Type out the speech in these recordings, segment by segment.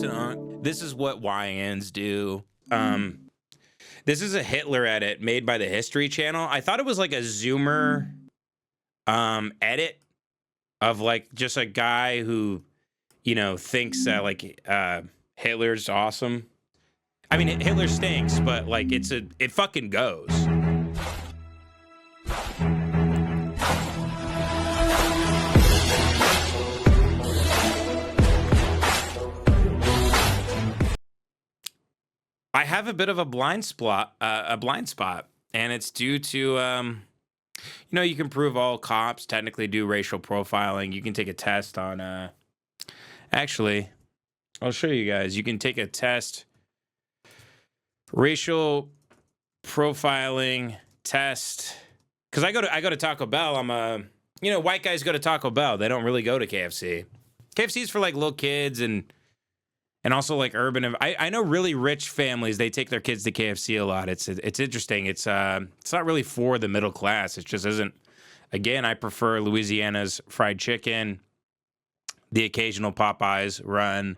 Listen, this is what YNs do. This is a Hitler edit made by the History Channel. I thought it was like a Zoomer edit of like just a guy who, you know, thinks that like Hitler's awesome. I mean, Hitler stinks, but like it fucking goes. I have a bit of a blind spot, and it's due to, you know, you can prove all cops technically do racial profiling. You can take a test on, actually, I'll show you guys. You can take a test, racial profiling test, because I go to Taco Bell. You know, white guys go to Taco Bell. They don't really go to KFC. KFC's for like little kids and also like urban. I know really rich families, they take their kids to KFC a lot. It's interesting. It's not really for the middle class. It just isn't. Again, I prefer Louisiana's fried chicken, the occasional Popeyes run,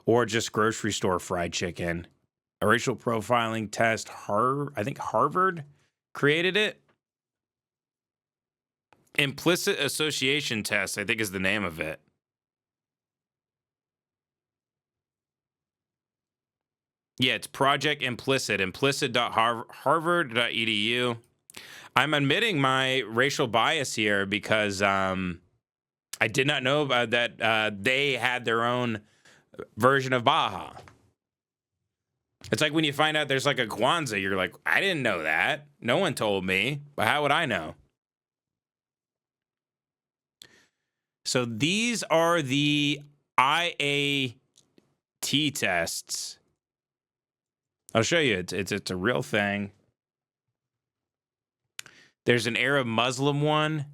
or just grocery store fried chicken. A racial profiling test, I think Harvard created it. Implicit association test, I think, is the name of it. Yeah, it's Project Implicit, implicit.harvard.edu. I'm admitting my racial bias here because I did not know about that they had their own version of Baja. It's like when you find out there's like a Kwanzaa, you're like, I didn't know that. No one told me, but how would I know? So these are the IAT tests. I'll show you. It's a real thing. There's an Arab Muslim one.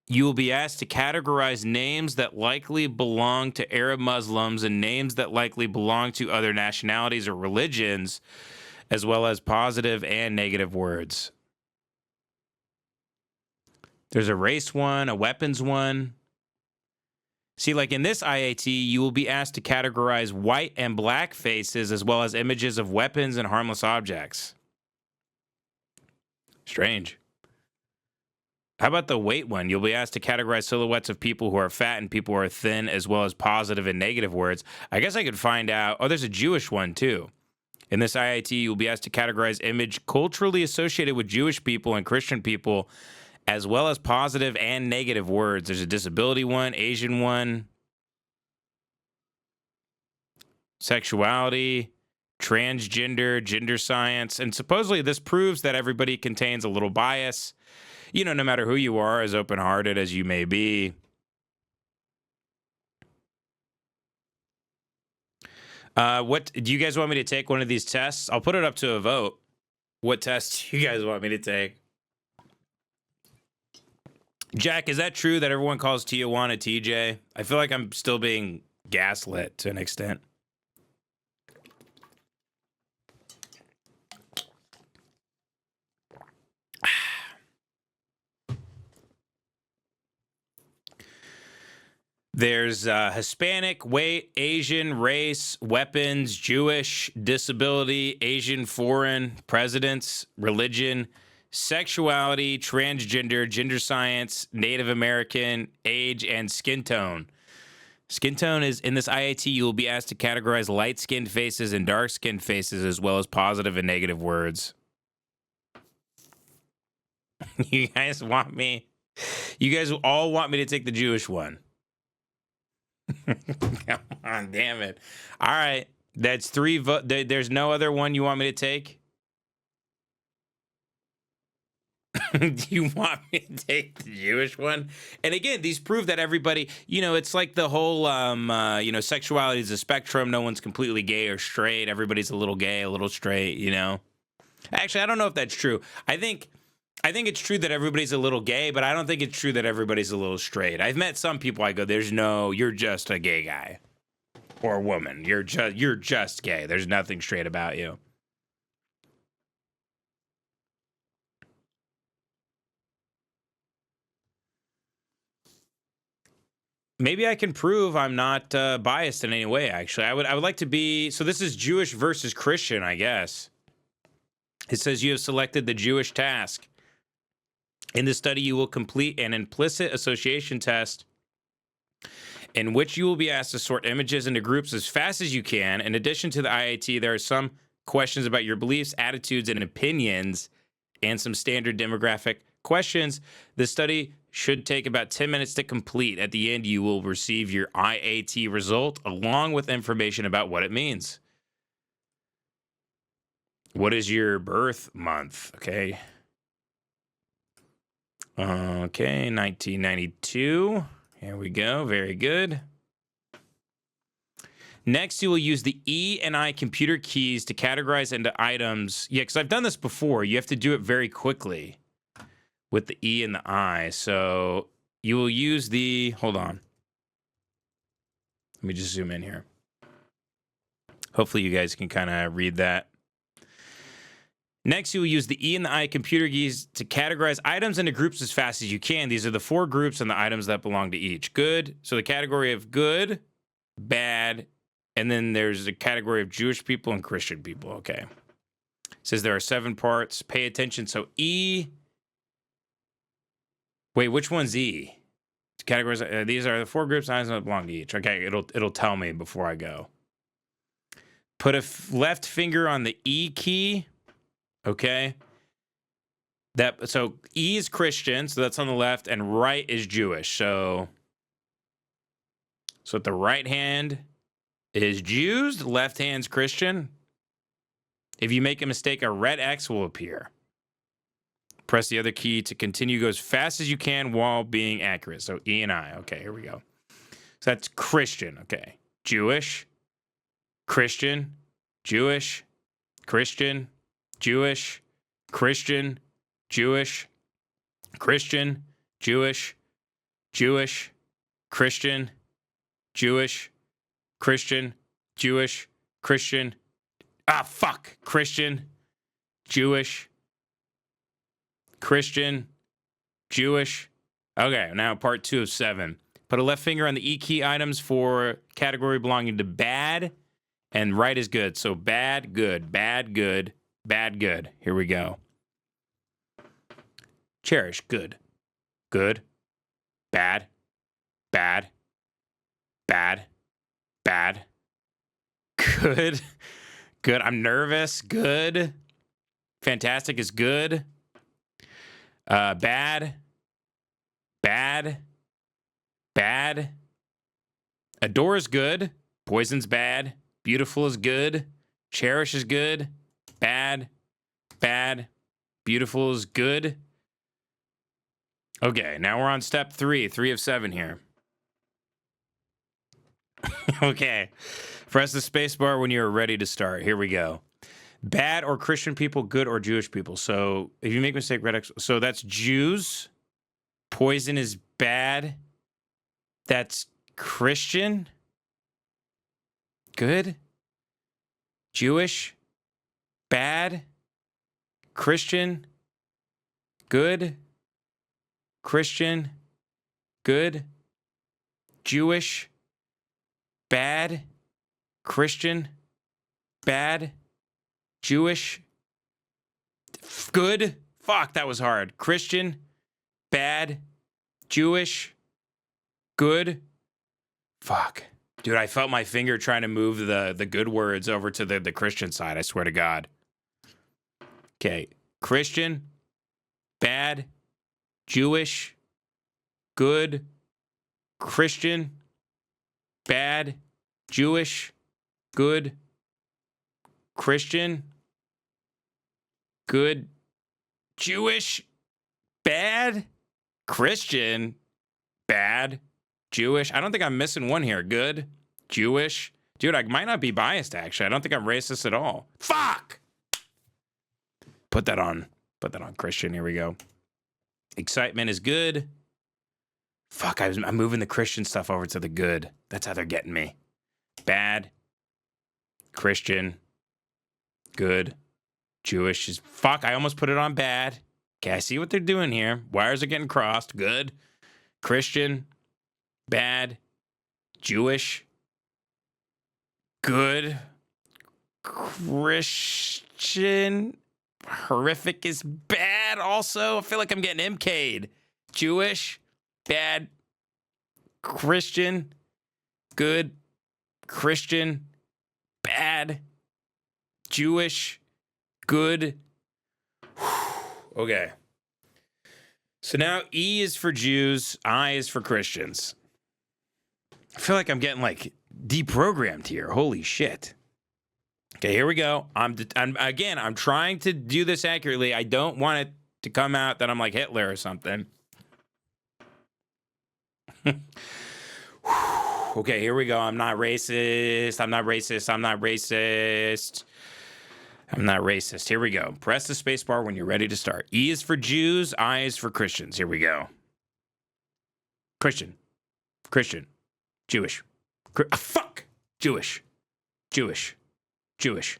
You will be asked to categorize names that likely belong to Arab Muslims and names that likely belong to other nationalities or religions, as well as positive and negative words. There's a race one, a weapons one. See, like in this IAT, you will be asked to categorize white and black faces as well as images of weapons and harmless objects. Strange. How about the weight one? You'll be asked to categorize silhouettes of people who are fat and people who are thin, as well as positive and negative words. I guess I could find out. Oh, there's a Jewish one too. In this IAT, you'll be asked to categorize image culturally associated with Jewish people and Christian people, as well as positive and negative words. There's a disability one, Asian one, sexuality, transgender, gender science. And supposedly this proves that everybody contains a little bias. You know, no matter who you are, as open-hearted as you may be. What do you guys want me to take one of these tests? I'll put it up to a vote. What test do you guys want me to take? Jack, is that true that everyone calls Tijuana TJ? I feel like I'm still being gaslit to an extent. There's Hispanic, weight, Asian, race, weapons, Jewish, disability, Asian, foreign, presidents, religion, sexuality, transgender, gender science, Native American, age, and skin tone. Skin tone is in this IAT, you will be asked to categorize light-skinned faces and dark-skinned faces, as well as positive and negative words. You guys all want me to take the Jewish one. Come on, damn it. All right. That's 3 votes. There's no other one you want me to take? Do you want me to take the Jewish one? And again, these prove that everybody, you know, it's like the whole, you know, sexuality is a spectrum. No one's completely gay or straight. Everybody's a little gay, a little straight, you know? Actually, I don't know if that's true. I think it's true that everybody's a little gay, but I don't think it's true that everybody's a little straight. I've met some people I go, you're just a gay guy or woman. You're just gay. There's nothing straight about you. maybe I can prove I'm not biased in any way. Actually, I would like to be. So this is Jewish versus Christian, I guess. It says you have selected the Jewish task. In this study, you will complete an implicit association test in which you will be asked to sort images into groups as fast as you can. In addition to the IAT, there are some questions about your beliefs, attitudes, and opinions, and some standard demographic questions. The study should take about 10 minutes to complete. At the end, you will receive your IAT result along with information about what it means. What is your birth month? Okay. Okay, 1992. Here we go. Very good. Next, you will use the E and I computer keys to categorize into items. Yeah, because I've done this before. You have to do it very quickly with the E and the I. So you will use the, hold on. Let me just zoom in here. Hopefully you guys can kind of read that. Next, you will use the E and the I computer keys to categorize items into groups as fast as you can. These are the 4 groups and the items that belong to each. Good. So the category of good, bad, and then there's a category of Jewish people and Christian people. Okay. It says there are 7 parts. Pay attention. So E. Wait, which one's E? Categories. These are the 4 groups and items that belong to each. Okay, it'll tell me before I go. Put a left finger on the E key. Okay. So E is Christian, so that's on the left, and right is Jewish. So at the right hand is Jews, the left hand's Christian. If you make a mistake, a red X will appear. Press the other key to continue. Go as fast as you can while being accurate. So E and I. Okay, here we go. So that's Christian. Okay. Jewish, Christian, Jewish, Christian, Jewish, Christian, Jewish, Christian, Jewish, Jewish, Christian, Jewish, Christian, Jewish, Christian. Christian, Jewish, Christian, Jewish. Okay, now part 2 of 7. Put a left finger on the E key items for category belonging to bad, and right is good. So bad, good, bad, good, bad, good. Here we go. Cherish, good, good, bad, bad, bad, bad, good, good. I'm nervous, good. Fantastic is good. Bad, bad, bad. Adore is good. Poison's bad. Beautiful is good. Cherish is good. Bad, bad. Beautiful is good. Okay, now we're on step 3. 3 of 7 here. Okay. Press the space bar when you're ready to start. Here we go. Bad or Christian people, good or Jewish people. So if you make a mistake, red X. So that's Jews. Poison is bad. That's Christian. Good. Jewish. Bad. Christian. Good. Christian. Good. Jewish. Bad. Christian. Bad. Jewish. Good. Fuck, that was hard. Christian. Bad. Jewish. Good. Fuck. Dude, I felt my finger trying to move the good words over to the Christian side. I swear to God. Okay. Christian. Bad. Jewish. Good. Christian. Bad. Jewish. Good. Christian. Good. Jewish. Bad. Christian. Bad. Jewish. I don't think I'm missing one here. Good. Jewish. Dude, I might not be biased, actually. I don't think I'm racist at all. Fuck! Put that on Christian. Here we go. Excitement is good. Fuck, I'm moving the Christian stuff over to the good. That's how they're getting me. Bad. Christian. Good. Jewish is... Fuck, I almost put it on bad. Okay, I see what they're doing here. Wires are getting crossed. Good. Christian. Bad. Jewish, good, Christian, horrific is bad also. I feel like I'm getting MK'd. Jewish, bad, Christian, good, Christian, bad, Jewish, good. Okay. So now E is for Jews, I is for Christians. I feel like I'm getting like deprogrammed here. Holy shit. Okay, here we go. I'm trying to do this accurately. I don't want it to come out that I'm like Hitler or something. Okay, here we go. I'm not racist. I'm not racist. I'm not racist. I'm not racist. Here we go. Press the space bar when you're ready to start. E is for Jews. I is for Christians. Here we go. Christian. Christian. Jewish. Fuck. Jewish. Jewish. Jewish.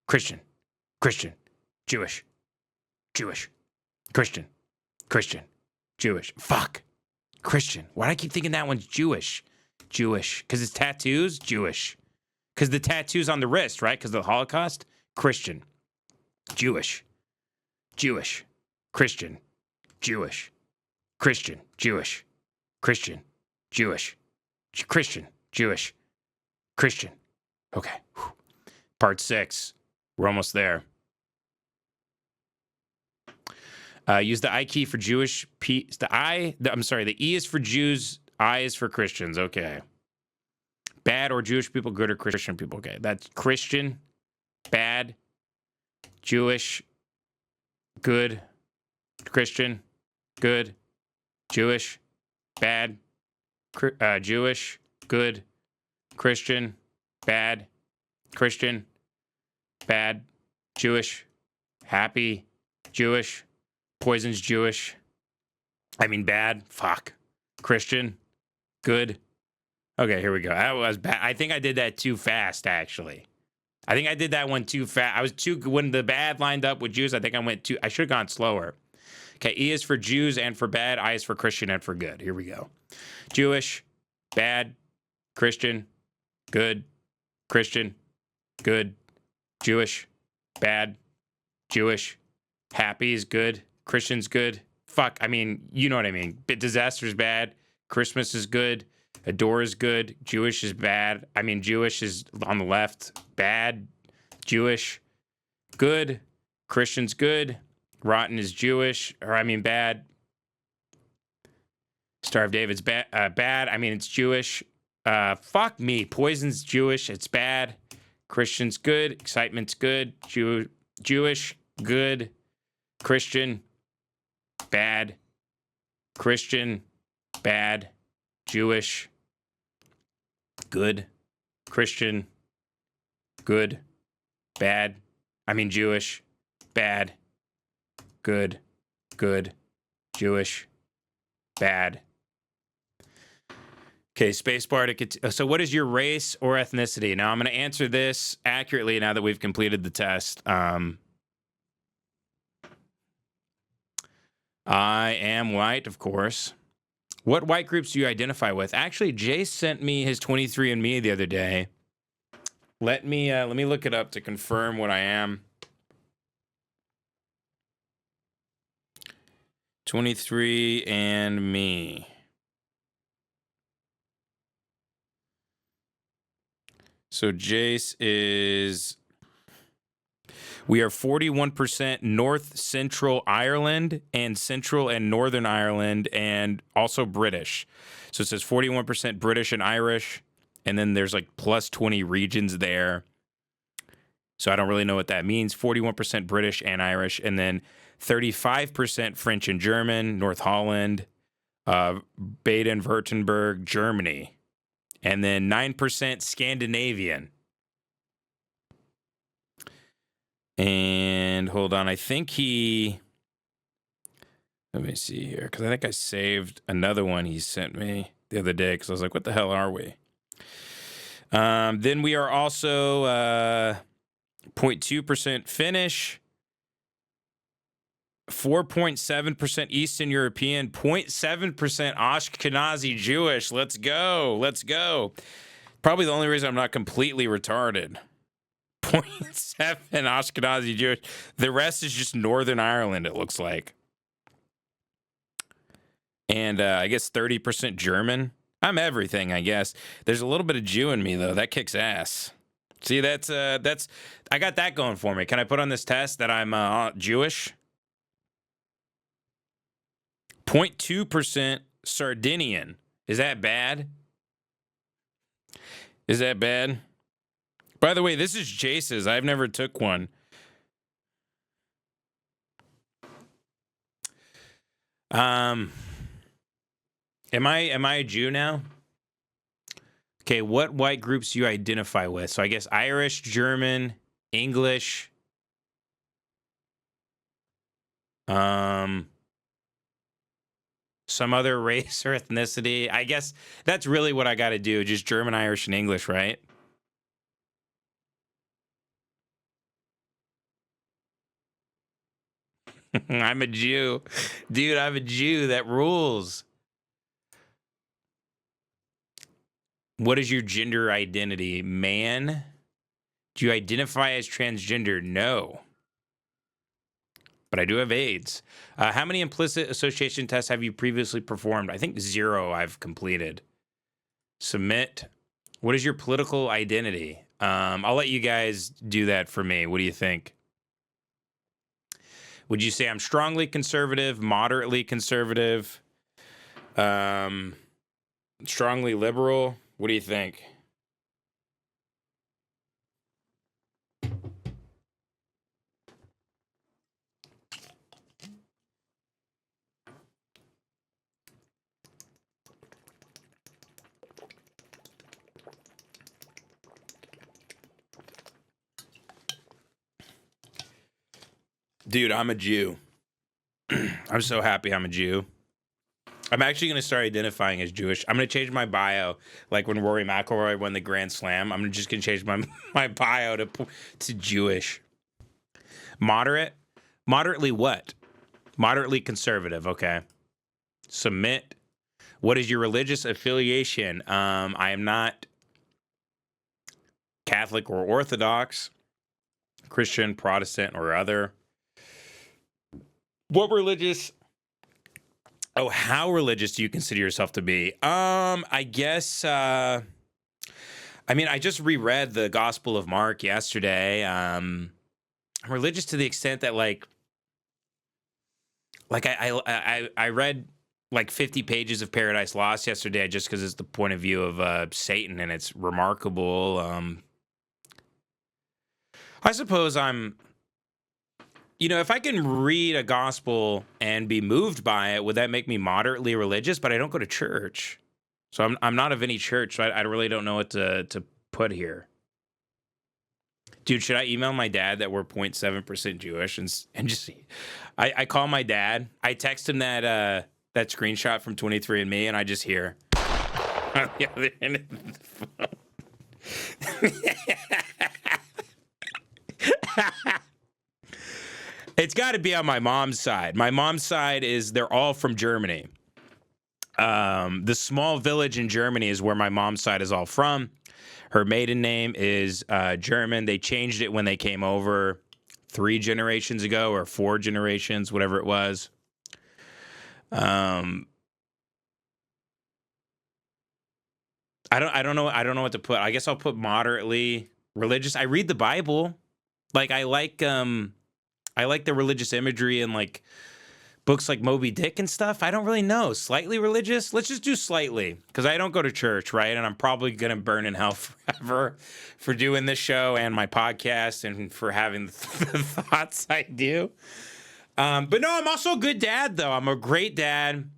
Christian. Christian. Jewish. Jewish. Christian. Christian. Jewish. Fuck. Christian. Why do I keep thinking that one's Jewish? Jewish. Because it's tattoos? Jewish. Because the tattoos on the wrist, right? Because of the Holocaust? Christian. Jewish. Jewish. Christian. Jewish. Christian. Jewish. Christian. Jewish. Christian. Jewish. Christian. Okay. Part 6. We're almost there. Use the I key for Jewish. The E is for Jews. I is for Christians. Okay. Bad or Jewish people, good or Christian people. Okay. That's Christian, bad, Jewish, good, Christian, good, Jewish, bad, Jewish, good, Christian, bad, Christian, bad, Jewish, happy, Jewish, poison's Jewish. I mean, bad, fuck, Christian, good. Okay, here we go. That was bad. I think I did that too fast, actually. I think I did that one too fast. I was too, when the bad lined up with Jews, I think I should have gone slower. Okay, E is for Jews and for bad. I is for Christian and for good. Here we go. Jewish, bad, Christian, good, Christian, good, Jewish, bad, Jewish, happy is good, Christian's good. Fuck, I mean, you know what I mean. Disaster's bad, Christmas is good, adore is good, Jewish is bad. I mean, Jewish is on the left, bad, Jewish, good, Christian's good, rotten is Jewish, or I mean bad. Star of David's bad. I mean, it's Jewish. Fuck me. Poison's Jewish. It's bad. Christian's good. Excitement's good. Jewish, good. Christian, bad. Christian, bad. Jewish, good. Christian, good. Bad. I mean, Jewish, bad. Good. Good. Jewish, bad. Okay, spacebar to continue. So what is your race or ethnicity? Now, I'm going to answer this accurately now that we've completed the test. I am white, of course. What white groups do you identify with? Actually, Jace sent me his 23andMe the other day. Let me look it up to confirm what I am. 23andMe. So Jace is, we are 41% North Central Ireland and Central and Northern Ireland and also British. So it says 41% British and Irish, and then there's like plus 20 regions there. So I don't really know what that means. 41% British and Irish, and then 35% French and German, North Holland, Baden-Württemberg, Germany. And then 9% Scandinavian. And hold on, I think let me see here, because I think I saved another one he sent me the other day, because I was like, what the hell are we? Then we are also 0.2% Finnish, 4.7% Eastern European, 0.7% Ashkenazi Jewish. Let's go. Let's go. Probably the only reason I'm not completely retarded. 0.7 Ashkenazi Jewish. The rest is just Northern Ireland, it looks like. And I guess 30% German. I'm everything, I guess. There's a little bit of Jew in me, though. That kicks ass. See, that's I got that going for me. Can I put on this test that I'm Jewish? 0.2% Sardinian. Is that bad? Is that bad? By the way, this is Jace's. I've never took one. Am I a Jew now? Okay, what white groups do you identify with? So I guess Irish, German, English. Some other race or ethnicity. I guess that's really what I got to do, just German, Irish, and English, right? I'm a Jew. Dude, I'm a Jew. That rules. What is your gender identity? Man? Do you identify as transgender? No. But I do have AIDS. How many implicit association tests have you previously performed? I think 0 I've completed. Submit. What is your political identity? I'll let you guys do that for me. What do you think? Would you say I'm strongly conservative, moderately conservative, strongly liberal? What do you think? Dude, I'm a Jew. I'm so happy I'm a Jew. I'm actually going to start identifying as Jewish. I'm going to change my bio. Like when Rory McIlroy won the Grand Slam, I'm just going to change my bio to Jewish. Moderate? Moderately what? Moderately conservative. Okay. Submit. What is your religious affiliation? I am not Catholic or Orthodox, Christian, Protestant, or other. What religious? Oh, how religious do you consider yourself to be? I guess. I mean, I just reread the Gospel of Mark yesterday. I'm religious to the extent that, like I read like 50 pages of Paradise Lost yesterday, just because it's the point of view of Satan, and it's remarkable. I suppose I'm. If I can read a gospel and be moved by it, would that make me moderately religious? But I don't go to church. So I'm not of any church. So I really don't know what to put here. Dude, should I email my dad that we're 0.7% Jewish and just see? I call my dad. I text him that screenshot from 23andMe, and I just hear on the other end of the phone. It's got to be on my mom's side. My mom's side they're all from Germany. The small village in Germany is where my mom's side is all from. Her maiden name is German. They changed it when they came over 3 generations ago, or 4 generations, whatever it was. I don't know what to put. I guess I'll put moderately religious. I read the Bible. Like I like the religious imagery and like books like Moby Dick and stuff. I don't really know. Slightly religious? Let's just do slightly, because I don't go to church, right? And I'm probably going to burn in hell forever for doing this show and my podcast and for having the thoughts I do. But no, I'm also a good dad, though. I'm a great dad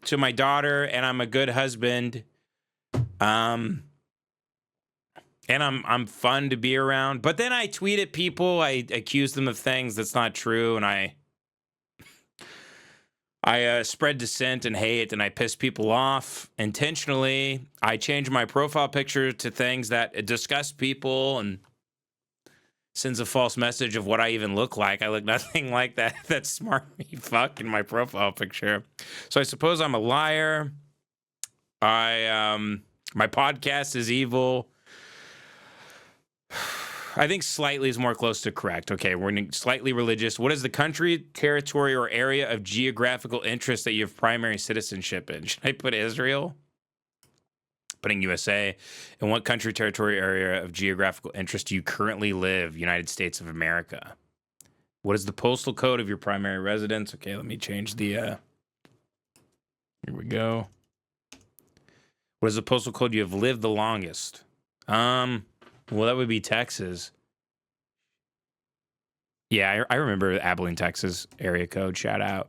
to my daughter, and I'm a good husband. And I'm fun to be around. But then I tweet at people. I accuse them of things that's not true, and I spread dissent and hate, and I piss people off intentionally. I change my profile picture to things that disgust people, and sends a false message of what I even look like. I look nothing like that smart fuck in my profile picture. So I suppose I'm a liar. My podcast is evil. I think slightly is more close to correct. Okay, we're slightly religious. What is the country, territory, or area of geographical interest that you have primary citizenship in? Should I put Israel? Putting USA. In what country, territory, area of geographical interest do you currently live? United States of America. What is the postal code of your primary residence? Okay, let me change the... Here we go. What is the postal code you have lived the longest? Well, that would be Texas. Yeah, I remember Abilene, Texas area code. Shout out.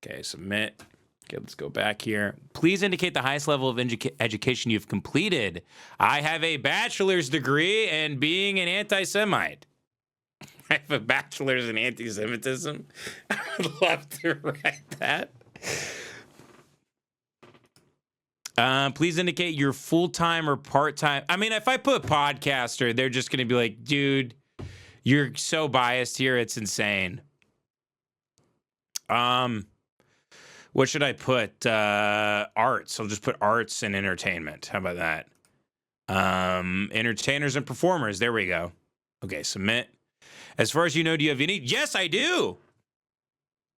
Okay, submit. Okay, let's go back here. Please indicate the highest level of education you've completed. I have a bachelor's degree in being an anti-Semite. I have a bachelor's in anti-Semitism. I would love to write that. Please indicate your full-time or part-time. I mean, if I put podcaster, they're just going to be like, dude, you're so biased here. It's insane. What should I put? Arts. I'll just put arts and entertainment. How about that? Entertainers and performers. There we go. Okay, submit. As far as you know, do you have any? Yes, I do.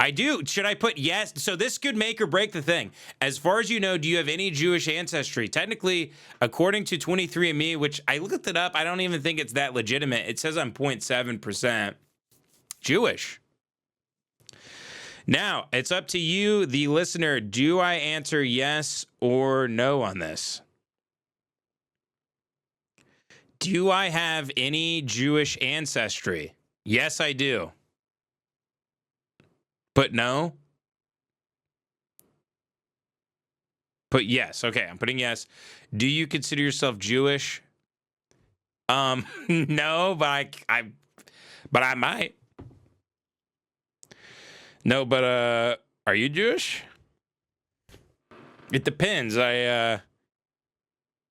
I do. Should I put yes? So this could make or break the thing. As far as you know, do you have any Jewish ancestry? Technically, according to 23andMe, which I looked it up, I don't even think it's that legitimate. It says I'm 0.7% Jewish. Now, it's up to you, the listener. Do I answer yes or no on this? Do I have any Jewish ancestry? Yes, I do. But no? Put yes. Okay, I'm putting yes. Do you consider yourself Jewish? No, but I might. No, but are you Jewish? It depends. You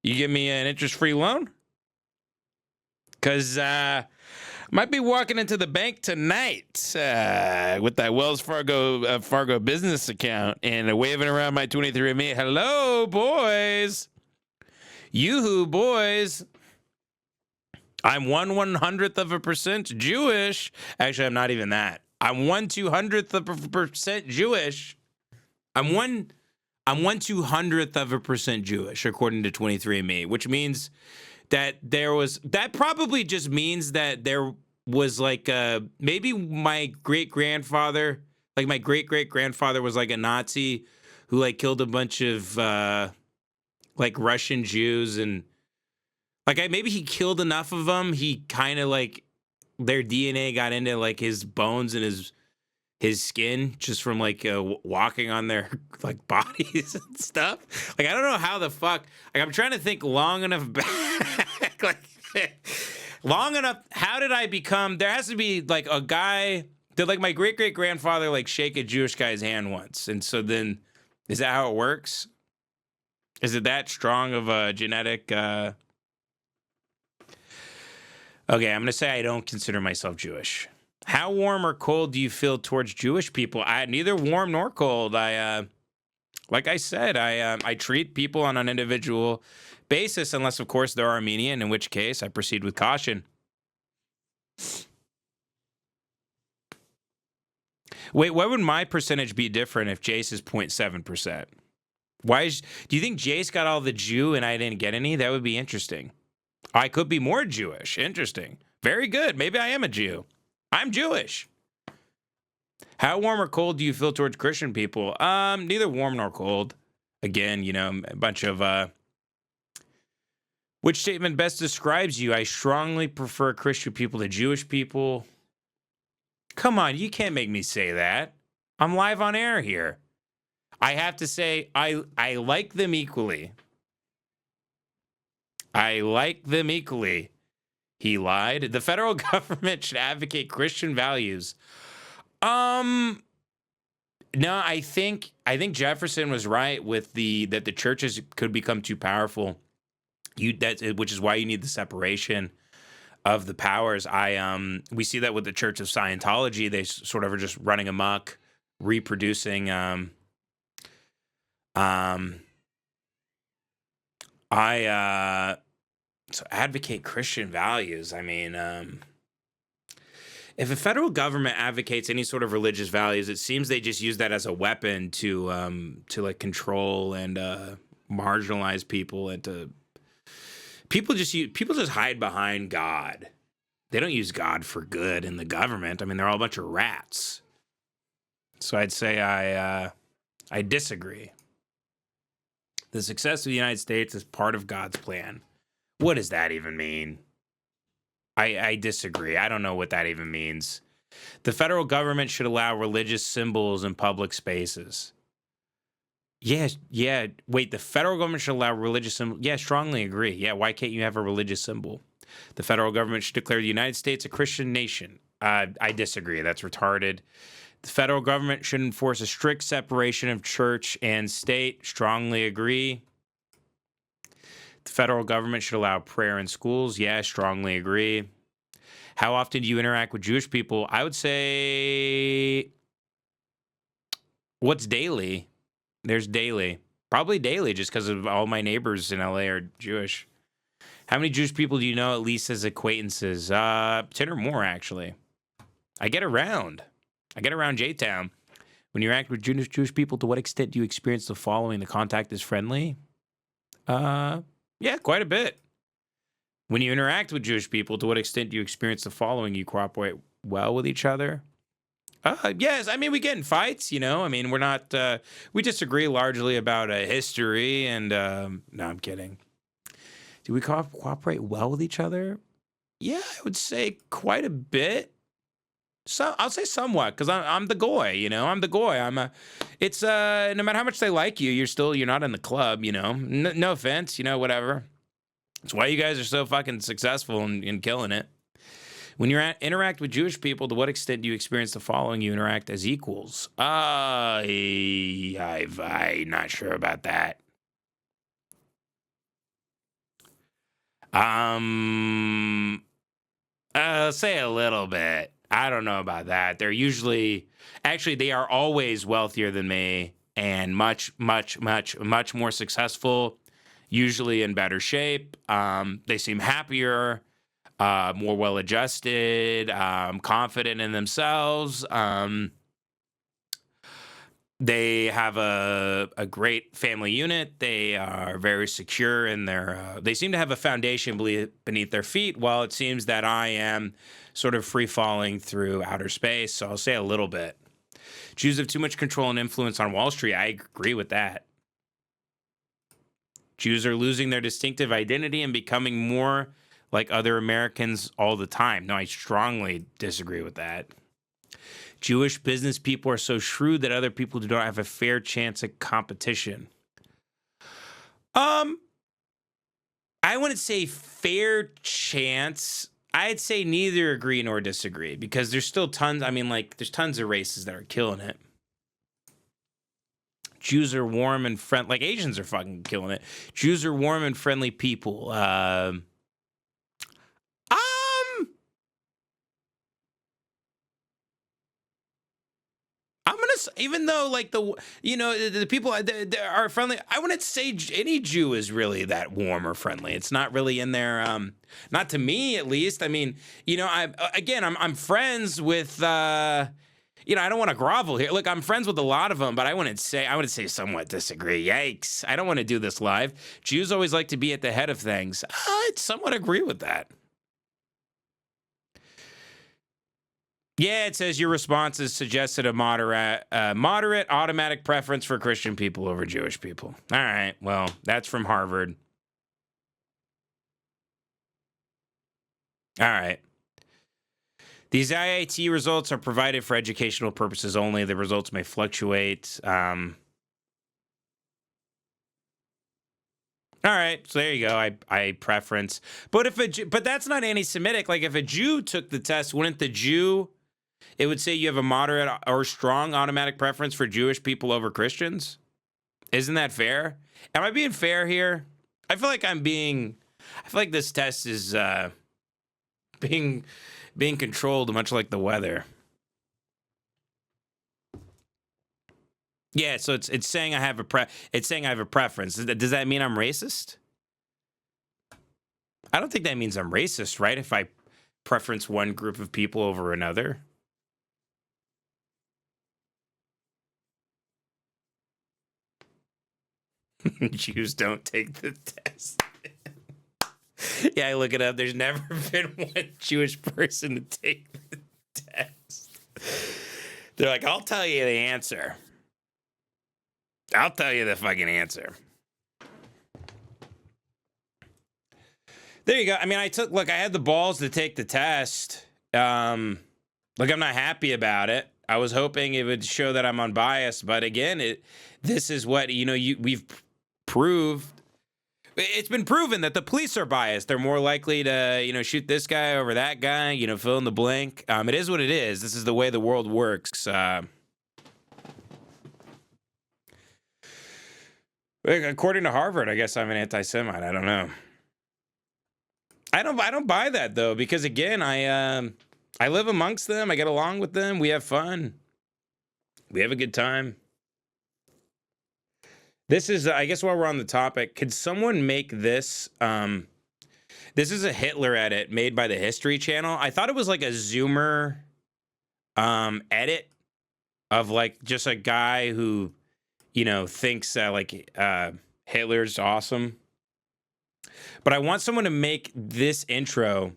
give me an interest-free loan? Cause might be walking into the bank tonight with that Wells Fargo business account and waving around my 23andMe. Hello, boys. Yoo-hoo, boys. I'm 1/100th of a percent Jewish. Actually, I'm not even that. I'm 1/200th of a percent Jewish. I'm 1/200th of a percent Jewish, according to 23andMe, which means that probably just means that there was like maybe my great-grandfather was like a Nazi who like killed a bunch of like Russian Jews, and like maybe he killed enough of them, he kind of like their DNA got into like his bones and his skin just from like walking on their like bodies and stuff. Like I don't know how the fuck. Like I'm trying to think long enough back, like long enough. How did I become? There has to be like a guy. Did like my great-grandfather like shake a Jewish guy's hand once, and so then is that how it works? Is it that strong of a genetic? Okay, I'm gonna say I don't consider myself Jewish. How warm or cold do you feel towards Jewish people? Neither warm nor cold. Like I said, I treat people on an individual basis, unless of course they're Armenian, in which case I proceed with caution. Wait, why would my percentage be different if Jace is 0.7%? Do you think Jace got all the Jew and I didn't get any? That would be interesting. I could be more Jewish. Interesting. Very good. Maybe I am a Jew. I'm Jewish. How warm or cold do you feel towards Christian people? Neither warm nor cold. Again, you know, a bunch of which statement best describes you? I strongly prefer Christian people to Jewish people. Come on, you can't make me say that. I'm live on air here. I have to say I like them equally. I like them equally. He lied. The federal government should advocate Christian values. No, I think Jefferson was right with that the churches could become too powerful. Which is why you need the separation. of the powers. We see that with the Church of Scientology. They sort of are just running amok, reproducing. So advocate Christian values. I mean, if a federal government advocates any sort of religious values, it seems they just use that as a weapon to like control and marginalize people, and to people just hide behind God. They don't use God for good in the government. I mean, they're all a bunch of rats. So I'd say I disagree. The success of the United States is part of God's plan. What does that even mean? I disagree. I don't know what that even means. The federal government should allow religious symbols in public spaces. Yeah. Wait, the federal government should allow religious symbols? Yeah, strongly agree. Yeah, why can't you have a religious symbol? The federal government should declare the United States a Christian nation. I disagree. That's retarded. The federal government should enforce a strict separation of church and state. Strongly agree. The federal government should allow prayer in schools. Yeah, strongly agree. How often do you interact with Jewish people? I would say, what's daily? There's daily. Probably daily, just because of all my neighbors in LA are Jewish. How many Jewish people do you know, at least as acquaintances? 10 or more, actually. I get around J-Town. When you interact with Jewish people, to what extent do you experience the following? The contact is friendly? Yeah, quite a bit. When you interact with Jewish people, to what extent do you experience the following? You cooperate well with each other? Yes, I mean, we get in fights, you know. I mean, we're not, we disagree largely about history and, no, I'm kidding. Do we cooperate well with each other? Yeah, I would say quite a bit. So I'll say somewhat, because I'm the goy, you know. I'm the goy. It's no matter how much they like you, you're not in the club, you know. No offense, you know, whatever. That's why you guys are so fucking successful and killing it. When you interact with Jewish people, to what extent do you experience the following? You interact as equals. I'm not sure about that. Say a little bit. I don't know about that. They are always wealthier than me and much more successful, usually in better shape. They seem happier, more well-adjusted, confident in themselves. They have a great family unit. They are very secure in their. They seem to have a foundation beneath their feet. While it seems that I am sort of free falling through outer space. So I'll say a little bit. Jews have too much control and influence on Wall Street. I agree with that. Jews are losing their distinctive identity and becoming more like other Americans all the time. No, I strongly disagree with that. Jewish business people are so shrewd that other people do not have a fair chance at competition. I wouldn't say fair chance. I'd say neither agree nor disagree, because there's still tons. I mean, like, there's tons of races that are killing it. Jews are warm and friendly. Like, Asians are fucking killing it. Jews are warm and friendly people. Even though, like, the people are friendly, I wouldn't say any Jew is really that warm or friendly. It's not really in their, not to me at least. I mean, you know, I'm friends with, I don't want to grovel here. Look, I'm friends with a lot of them, but I would say somewhat disagree. Yikes! I don't want to do this live. Jews always like to be at the head of things. I'd somewhat agree with that. Yeah, it says your responses suggested a moderate automatic preference for Christian people over Jewish people. All right, well, that's from Harvard. All right. These IIT results are provided for educational purposes only. The results may fluctuate. All right, so there you go. I preference, but but that's not anti-Semitic. Like, if a Jew took the test, wouldn't the Jew? It would say you have a moderate or strong automatic preference for Jewish people over Christians. Isn't that fair? Am I being fair here? I feel like this test is being controlled, much like the weather. Yeah, so it's saying I have a preference. Does that mean I'm racist? I don't think that means I'm racist, right? If I preference one group of people over another. Jews don't take the test. Yeah, I look it up. There's never been one Jewish person to take the test. They're like, I'll tell you the answer. I'll tell you the fucking answer. There you go. I mean, I had the balls to take the test. I'm not happy about it. I was hoping it would show that I'm unbiased, but again, this is what, we've proved. It's been proven that the police are biased. They're more likely to, shoot this guy over that guy, fill in the blank. It is what it is. This is the way the world works. According to Harvard, I guess I'm an anti-Semite. I don't know. I don't buy that though, because again, I live amongst them. I get along with them. We have fun. We have a good time. This is, I guess, while we're on the topic, could someone make this? This is a Hitler edit made by the History Channel. I thought it was like a Zoomer edit of like just a guy who, thinks Hitler's awesome. But I want someone to make this intro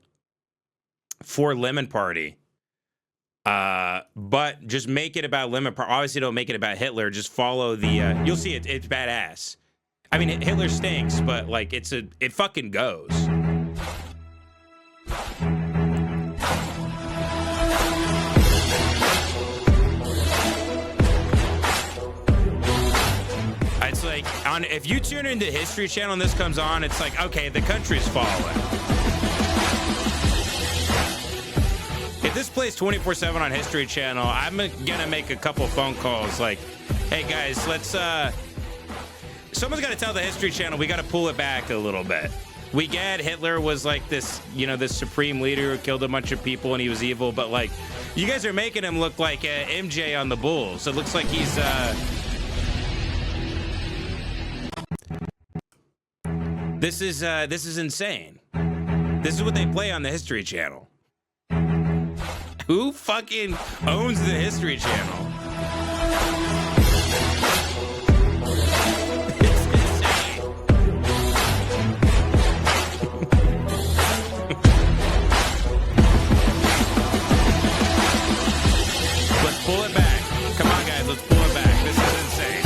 for Lemon Party. But just make it about Lemon Party. Obviously, don't make it about Hitler. Just follow the. You'll see it. It's badass. I mean, Hitler stinks, but like it fucking goes. It's like if you tune into History Channel and this comes on, it's like, okay, the country's falling. If this plays 24/7 on History Channel, I'm gonna make a couple phone calls like, hey guys, let's someone's gotta tell the History Channel we gotta pull it back a little bit. We get Hitler was like this, this supreme leader who killed a bunch of people and he was evil, but like you guys are making him look like MJ on the Bulls. It looks like he's This is insane. This is what they play on the History Channel. Who fucking owns the History Channel? It's insane. Let's pull it back. Come on, guys, let's pull it back. This is insane.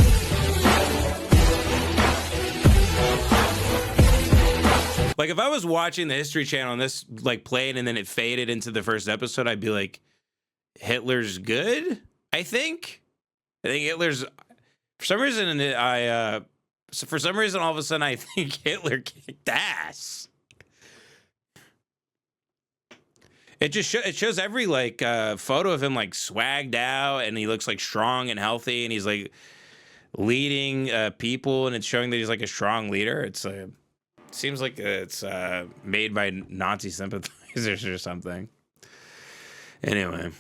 Like, if I was watching the History Channel and this, like, played and then it faded into the first episode, I'd be like, Hitler's good? I think Hitler's... For some reason, all of a sudden, I think Hitler kicked ass. It just it shows every, like, photo of him, like, swagged out, and he looks, like, strong and healthy, and he's, like, leading people, and it's showing that he's, like, a strong leader. It's seems like it's made by Nazi sympathizers or something. Anyway.